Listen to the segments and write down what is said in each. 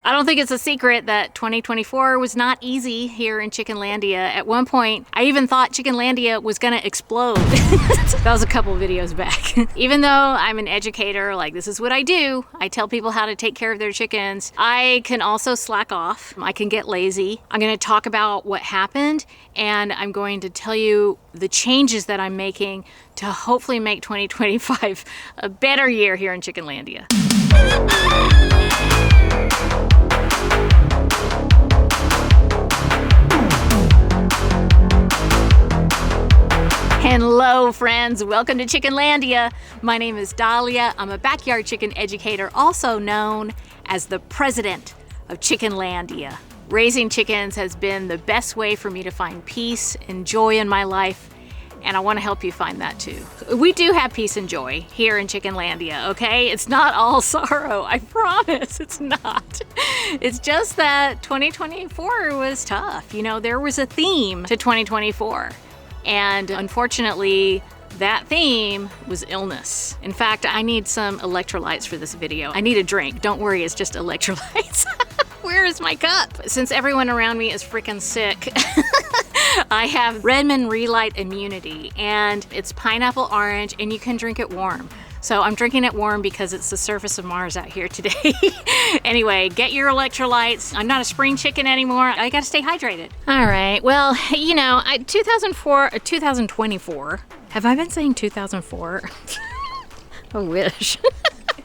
I don't think it's a secret that 2024 was not easy here in Chickenlandia. At one point, I even thought Chickenlandia was gonna explode. That was a couple videos back. Even though I'm an educator, like this is what I do, I tell people how to take care of their chickens, I can also slack off. I can get lazy. I'm gonna talk about what happened, and I'm going to tell you the changes that I'm making to hopefully make 2025 a better year here in Chickenlandia. Hello friends, welcome to Chickenlandia. My name is Dahlia. I'm a backyard chicken educator, also known as the president of Chickenlandia. Raising chickens has been the best way for me to find peace and joy in my life, and I want to help you find that too. We do have peace and joy here in Chickenlandia, okay? It's not all sorrow, I promise, it's not. It's just that 2024 was tough. You know, there was a theme to 2024. And unfortunately, that theme was illness. In fact, I need some electrolytes for this video. I need a drink. Don't worry, it's just electrolytes. Where is my cup? Since everyone around me is freaking sick, I have Redmond Relight Immunity, and it's pineapple orange, and you can drink it warm. So I'm drinking it warm because it's the surface of Mars out here today. Anyway, get your electrolytes. I'm not a spring chicken anymore. I gotta stay hydrated. All right, well, you know, 2024, have I been saying 2004? I wish.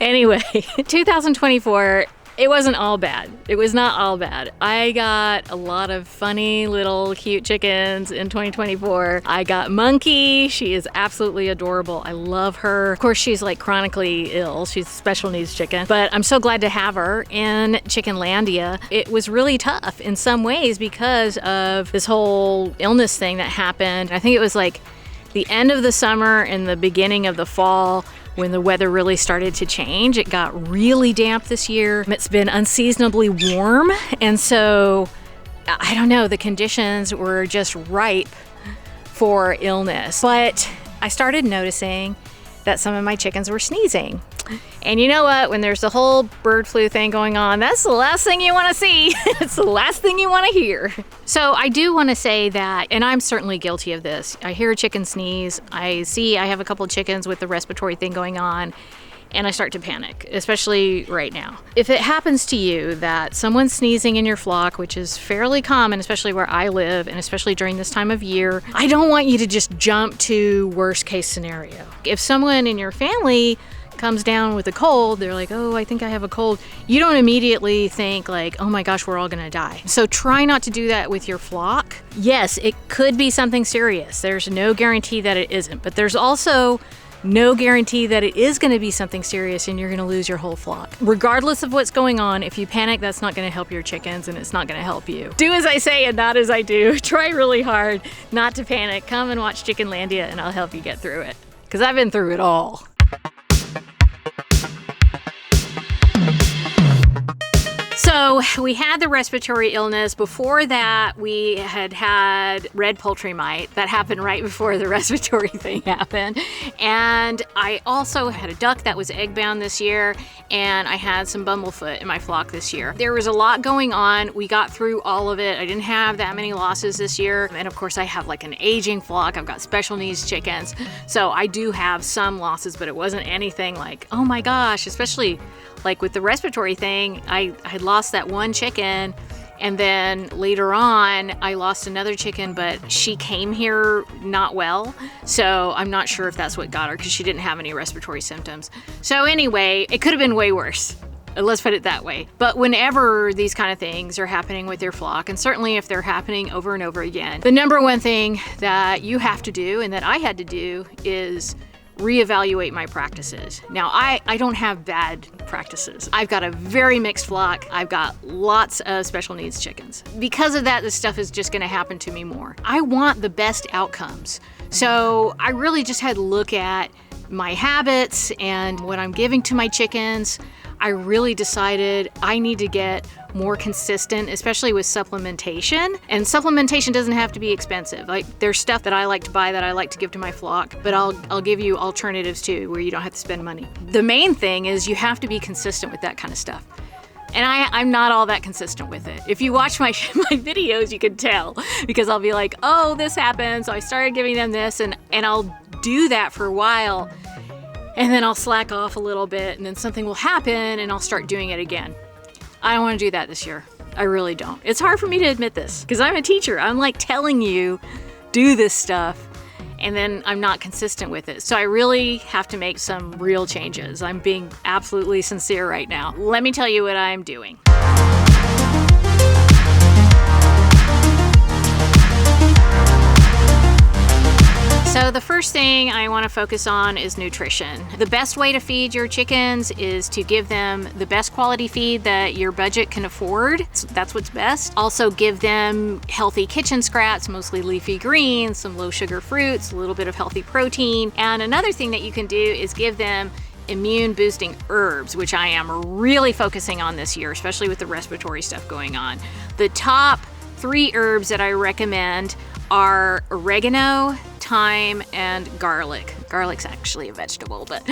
Anyway, 2024, it wasn't all bad. It was not all bad. I got a lot of funny little cute chickens in 2024. I got Monkey. She is absolutely adorable. I love her. Of course, she's like chronically ill. She's a special needs chicken, but I'm so glad to have her in Chickenlandia. It was really tough in some ways because of this whole illness thing that happened. I think it was like the end of the summer and the beginning of the fall when the weather really started to change. It got really damp this year. It's been unseasonably warm, and so I don't know, the conditions were just ripe for illness. But I started noticing that some of my chickens were sneezing. And you know what? When there's the whole bird flu thing going on, that's the last thing you want to see. It's the last thing you want to hear. So I do want to say that, and I'm certainly guilty of this. I hear a chicken sneeze. I have a couple of chickens with the respiratory thing going on, and I start to panic, especially right now. If it happens to you that someone's sneezing in your flock, which is fairly common, especially where I live, and especially during this time of year, I don't want you to just jump to worst case scenario. If someone in your family comes down with a cold, they're like, oh, I think I have a cold. You don't immediately think like, oh my gosh, we're all gonna die. So try not to do that with your flock. Yes, it could be something serious. There's no guarantee that it isn't, but there's also no guarantee that it is gonna be something serious and you're gonna lose your whole flock. Regardless of what's going on, if you panic, that's not gonna help your chickens and it's not gonna help you. Do as I say and not as I do. Try really hard not to panic. Come and watch Chickenlandia and I'll help you get through it. Because I've been through it all. So we had the respiratory illness. Before that, we had red poultry mite. That happened right before the respiratory thing happened. And I also had a duck that was egg-bound this year, and I had some bumblefoot in my flock this year. There was a lot going on. We got through all of it. I didn't have that many losses this year. And of course, I have like an aging flock. I've got special needs chickens. So I do have some losses, but it wasn't anything like, oh my gosh, especially like with the respiratory thing, I had lost that one chicken, and then later on I lost another chicken, but she came here not well, so I'm not sure if that's what got her because she didn't have any respiratory symptoms. So anyway, it could have been way worse. Let's put it that way. But whenever these kind of things are happening with your flock, and certainly if they're happening over and over again, the number one thing that you have to do and that I had to do is reevaluate my practices. Now, I don't have bad practices. I've got a very mixed flock. I've got lots of special needs chickens. Because of that, this stuff is just gonna happen to me more. I want the best outcomes. So I really just had to look at my habits and what I'm giving to my chickens. I really decided I need to get more consistent, especially with supplementation. And supplementation doesn't have to be expensive. Like, there's stuff that I like to buy that I like to give to my flock, but I'll give you alternatives too, where you don't have to spend money. The main thing is you have to be consistent with that kind of stuff. And I'm not all that consistent with it. If you watch my videos, you can tell, because I'll be like, oh, this happened, so I started giving them this, and I'll do that for a while, and then I'll slack off a little bit, and then something will happen, and I'll start doing it again. I don't want to do that this year. I really don't. It's hard for me to admit this, because I'm a teacher. I'm like telling you, do this stuff, and then I'm not consistent with it. So I really have to make some real changes. I'm being absolutely sincere right now. Let me tell you what I'm doing. So the first thing I want to focus on is nutrition. The best way to feed your chickens is to give them the best quality feed that your budget can afford. So that's what's best. Also give them healthy kitchen scraps, mostly leafy greens, some low sugar fruits, a little bit of healthy protein. And another thing that you can do is give them immune boosting herbs, which I am really focusing on this year, especially with the respiratory stuff going on. The top 3 herbs that I recommend are oregano, thyme, and garlic. Garlic's actually a vegetable, but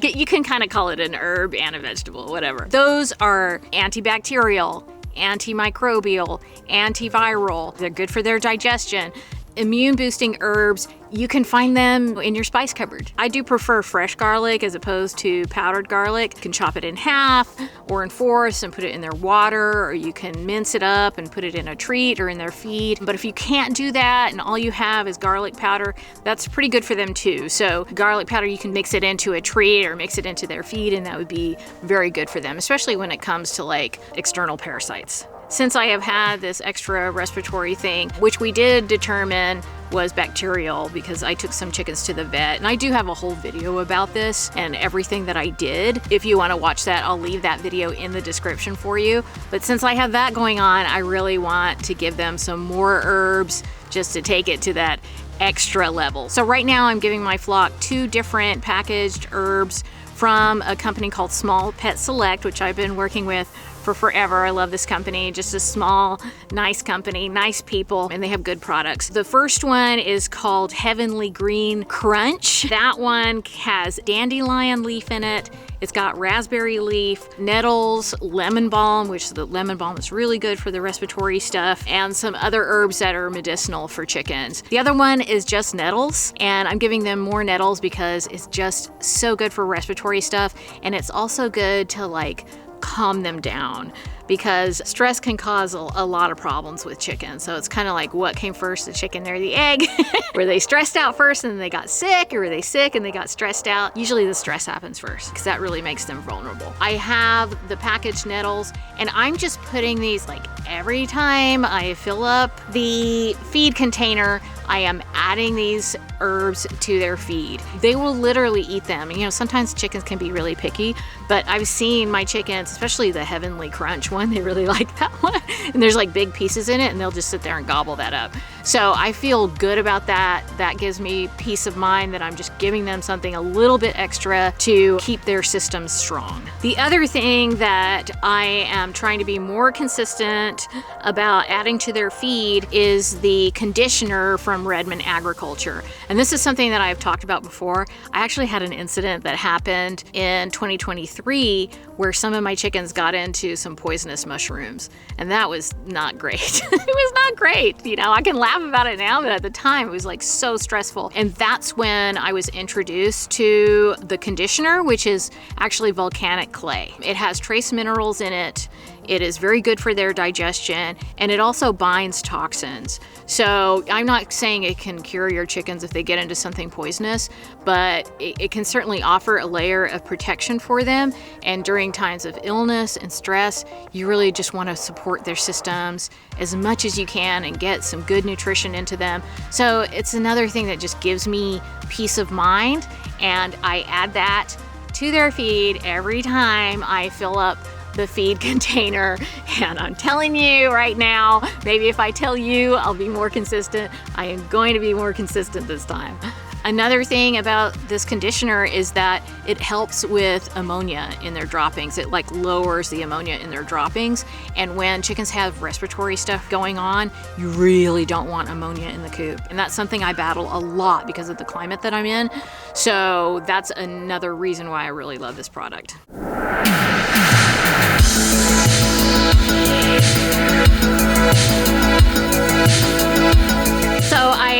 you can kind of call it an herb and a vegetable, whatever. Those are antibacterial, antimicrobial, antiviral. They're good for their digestion. Immune boosting herbs, you can find them in your spice cupboard. I do prefer fresh garlic as opposed to powdered garlic. You can chop it in half or in fourths and put it in their water, or you can mince it up and put it in a treat or in their feed. But if you can't do that and all you have is garlic powder, that's pretty good for them too. So garlic powder, you can mix it into a treat or mix it into their feed, and that would be very good for them, especially when it comes to like external parasites. Since I have had this extra respiratory thing, which we did determine was bacterial because I took some chickens to the vet, and I do have a whole video about this and everything that I did. If you want to watch that, I'll leave that video in the description for you. But since I have that going on, I really want to give them some more herbs just to take it to that extra level. So right now I'm giving my flock 2 different packaged herbs from a company called Small Pet Select, which I've been working with for forever. I love this company, just a small, nice company, nice people, and they have good products. The first one is called Heavenly Green Crunch. That one has dandelion leaf in it. It's got raspberry leaf, nettles, lemon balm, which the lemon balm is really good for the respiratory stuff, and some other herbs that are medicinal for chickens. The other one is just nettles, and I'm giving them more nettles because it's just so good for respiratory stuff, and it's also good to like calm them down, because stress can cause a lot of problems with chickens. So it's kind of like, what came first, the chicken or the egg? Were they stressed out first and then they got sick, or were they sick and they got stressed out? Usually the stress happens first, because that really makes them vulnerable. I have the packaged nettles, and I'm just putting these like every time I fill up the feed container, I am adding these herbs to their feed. They will literally eat them. You know, sometimes chickens can be really picky, but I've seen my chickens, especially the Heavenly Crunch one, they really like that one. And there's like big pieces in it, and they'll just sit there and gobble that up. So I feel good about that. That gives me peace of mind that I'm just giving them something a little bit extra to keep their systems strong. The other thing that I am trying to be more consistent about adding to their feed is the conditioner from Redmond Agriculture. And this is something that I've talked about before. I actually had an incident that happened in 2023 where some of my chickens got into some poisonous mushrooms, and that was not great. It was not great. You know, I can laugh about it now, but at the time it was like so stressful. And that's when I was introduced to the conditioner, which is actually volcanic clay. It has trace minerals in it. It is very good for their digestion, and it also binds toxins. So I'm not saying it can cure your chickens if they get into something poisonous, but it can certainly offer a layer of protection for them. And during times of illness and stress, you really just want to support their systems as much as you can and get some good nutrition into them. So it's another thing that just gives me peace of mind, and I add that to their feed every time I fill up the feed container. And I'm telling you right now, maybe if I tell you, I'll be more consistent. I am going to be more consistent this time. Another thing about this conditioner is that it helps with ammonia in their droppings. It like lowers the ammonia in their droppings. And when chickens have respiratory stuff going on, you really don't want ammonia in the coop. And that's something I battle a lot because of the climate that I'm in. So that's another reason why I really love this product.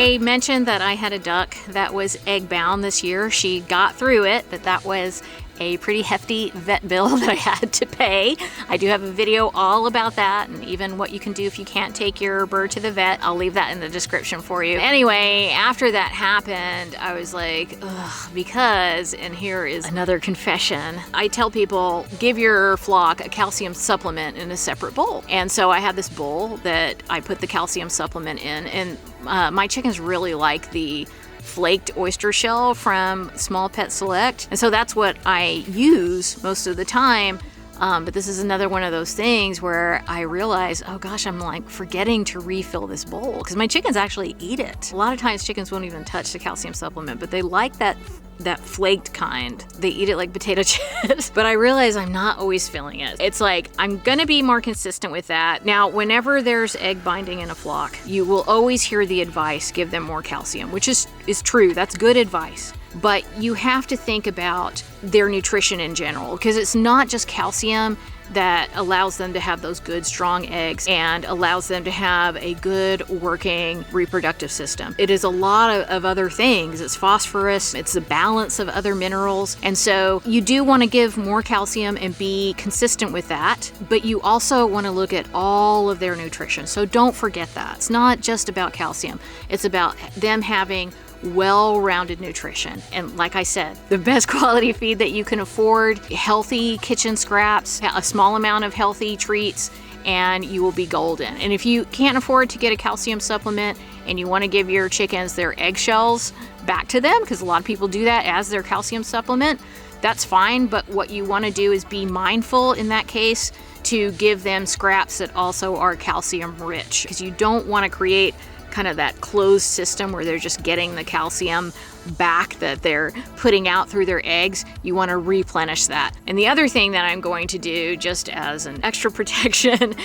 I mentioned that I had a duck that was egg bound this year. She got through it, but that was a pretty hefty vet bill that I had to pay. I do have a video all about that, and even what you can do if you can't take your bird to the vet. I'll leave that in the description for you. Anyway, after that happened, I was like, ugh, because, and here is another confession, I tell people, give your flock a calcium supplement in a separate bowl. And so I had this bowl that I put the calcium supplement in, and my chickens really like the flaked oyster shell from Small Pet Select. And so that's what I use most of the time. But this is another one of those things where I realize, oh gosh, I'm like forgetting to refill this bowl because my chickens actually eat it. A lot of times chickens won't even touch the calcium supplement, but they like that flaked kind. They eat it like potato chips. But I realize I'm not always filling it. It's like, I'm gonna be more consistent with that. Now, whenever there's egg binding in a flock, you will always hear the advice, give them more calcium, which is true. That's good advice. But you have to think about their nutrition in general, because it's not just calcium that allows them to have those good, strong eggs and allows them to have a good working reproductive system. It is a lot of other things. It's phosphorus, it's the balance of other minerals. And so you do want to give more calcium and be consistent with that, but you also want to look at all of their nutrition. So don't forget that. It's not just about calcium. It's about them having well-rounded nutrition. And like I said, the best quality feed that you can afford, healthy kitchen scraps, a small amount of healthy treats, and you will be golden. And if you can't afford to get a calcium supplement and you want to give your chickens their eggshells back to them, because a lot of people do that as their calcium supplement, that's fine. But what you want to do is be mindful in that case to give them scraps that also are calcium rich, because you don't want to create kind of that closed system where they're just getting the calcium back that they're putting out through their eggs. You want to replenish that. And the other thing that I'm going to do, just as an extra protection,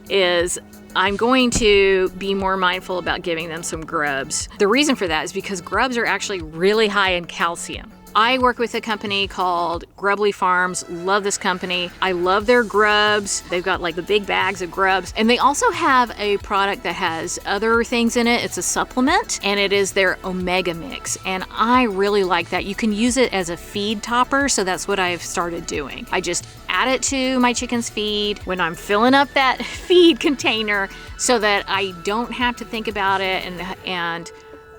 is I'm going to be more mindful about giving them some grubs. The reason for that is because grubs are actually really high in calcium. I work with a company called Grubly Farms. Love this company. I love their grubs. They've got like the big bags of grubs. And they also have a product that has other things in it. It's a supplement, and it is their Omega Mix. And I really like that. You can use it as a feed topper, so that's what I've started doing. I just add it to my chicken's feed when I'm filling up that feed container so that I don't have to think about it and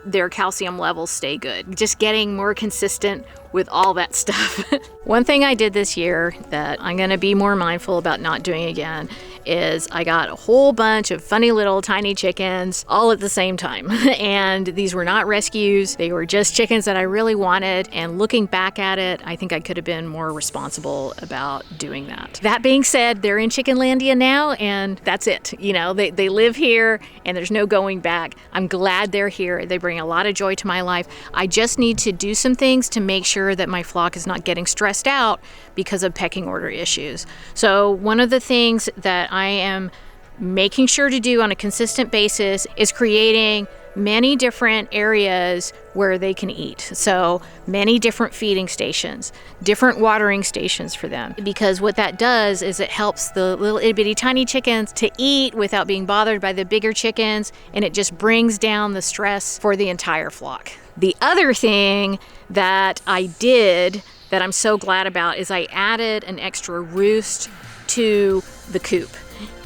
their calcium levels stay good. Just getting more consistent with all that stuff. One thing I did this year that I'm gonna be more mindful about not doing again is I got a whole bunch of funny little tiny chickens all at the same time. And these were not rescues. They were just chickens that I really wanted. And looking back at it, I think I could have been more responsible about doing that. That being said, they're in Chickenlandia now, and that's it. You know, they live here and there's no going back. I'm glad they're here. They bring a lot of joy to my life. I just need to do some things to make sure that my flock is not getting stressed out because of pecking order issues. So one of the things that I am making sure to do on a consistent basis is creating many different areas where they can eat. So many different feeding stations, different watering stations for them. Because what that does is it helps the little itty bitty tiny chickens to eat without being bothered by the bigger chickens, and it just brings down the stress for the entire flock. The other thing that I did that I'm so glad about is I added an extra roost to the coop.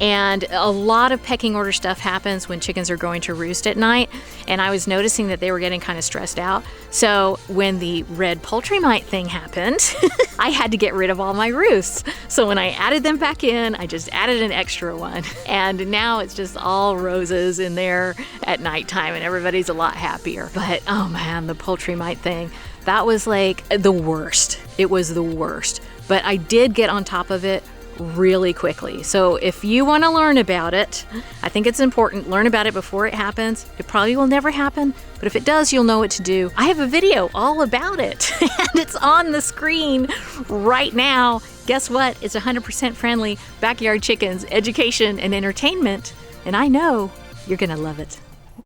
And a lot of pecking order stuff happens when chickens are going to roost at night, and I was noticing that they were getting kind of stressed out. So when the red poultry mite thing happened, I had to get rid of all my roosts. So when I added them back in, I just added an extra one. And now it's just all roses in there at nighttime, and everybody's a lot happier. But oh man, the poultry mite thing, that was like the worst. It was the worst. But I did get on top of it really quickly. So if you want to learn about it, I think it's important, learn about it before it happens. It probably will never happen, but if it does, you'll know what to do. I have a video all about it and it's on the screen right now. Guess what? It's 100% friendly backyard chickens, education and entertainment, and I know you're gonna love it.